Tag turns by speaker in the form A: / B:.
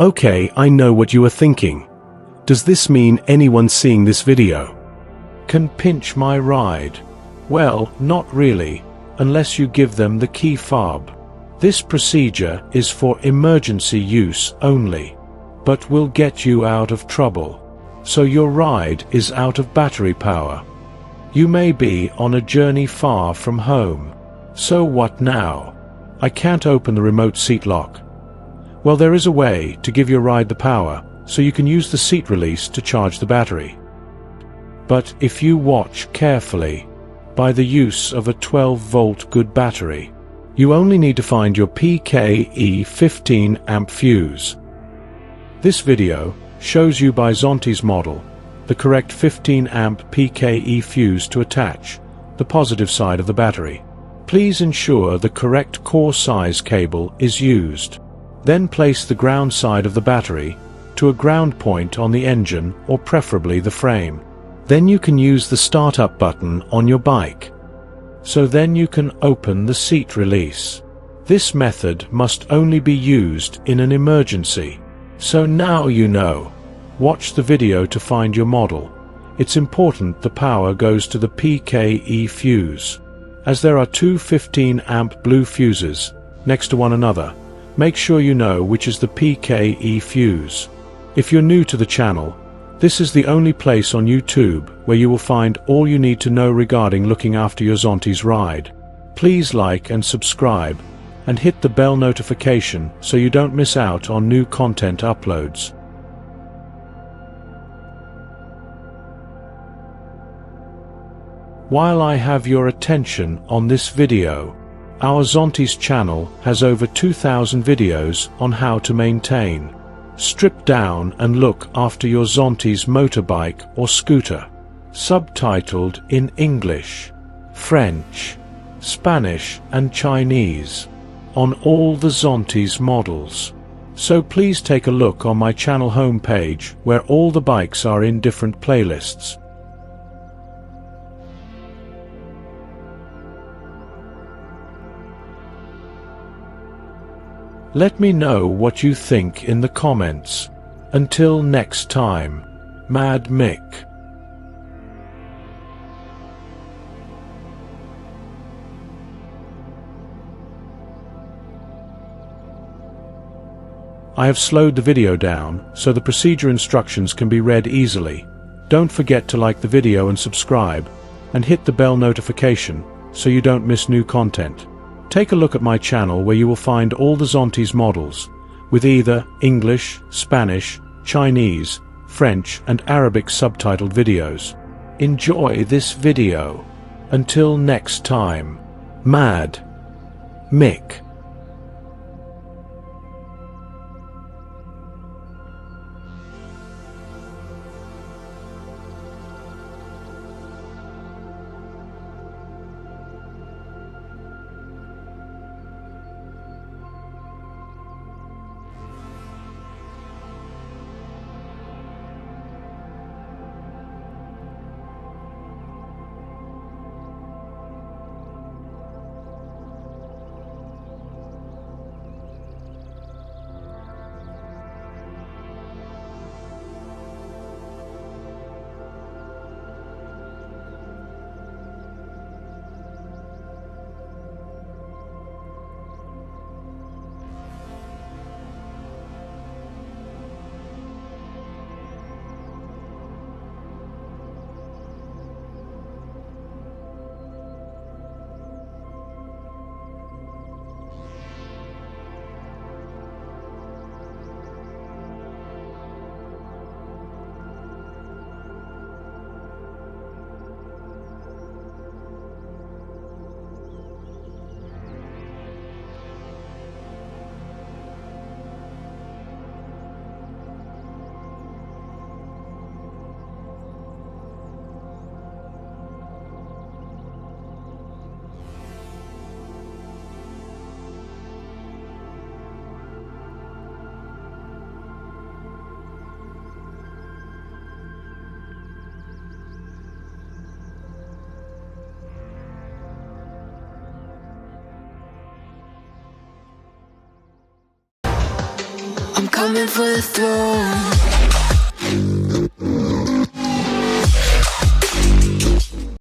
A: Okay, I know what you are thinking. Does this mean anyone seeing this video can pinch my ride? Well, not really, unless you give them the key fob. This procedure is for emergency use only, but will get you out of trouble. So your ride is out of battery power. You may be on a journey far from home. So what now? I can't open the remote seat lock. Well, there is a way to give your ride the power, so you can use the seat release to charge the battery. But if you watch carefully, by the use of a 12-volt good battery, you only need to find your PKE 15 amp fuse. This video shows you by Zontes model the correct 15 amp PKE fuse to attach the positive side of the battery. Please ensure the correct core size cable is used. Then place the ground side of the battery to a ground point on the engine or preferably the frame. Then you can use the startup button on your bike. So then you can open the seat release. This method must only be used in an emergency. So now you know. Watch the video to find your model. It's important the power goes to the PKE fuse. As there are two 15 amp blue fuses next to one another, make sure you know which is the PKE fuse. If you're new to the channel, this is the only place on YouTube where you will find all you need to know regarding looking after your Zontes ride. Please like and subscribe, and hit the bell notification so you don't miss out on new content uploads. While I have your attention on this video, our Zontes channel has over 2,000 videos on how to maintain, strip down and look after your Zontes motorbike or scooter, subtitled in English, French, Spanish and Chinese, on all the Zontes models. So please take a look on my channel homepage where all the bikes are in different playlists. Let me know what you think in the comments. Until next time, Mad Mick. I have slowed the video down so the procedure instructions can be read easily. Don't forget to like the video and subscribe, and hit the bell notification so you don't miss new content. Take a look at my channel where you will find all the Zontes models, with either English, Spanish, Chinese, French and Arabic subtitled videos. Enjoy this video. Until next time, Mad Mick.
B: I'm coming for the throne.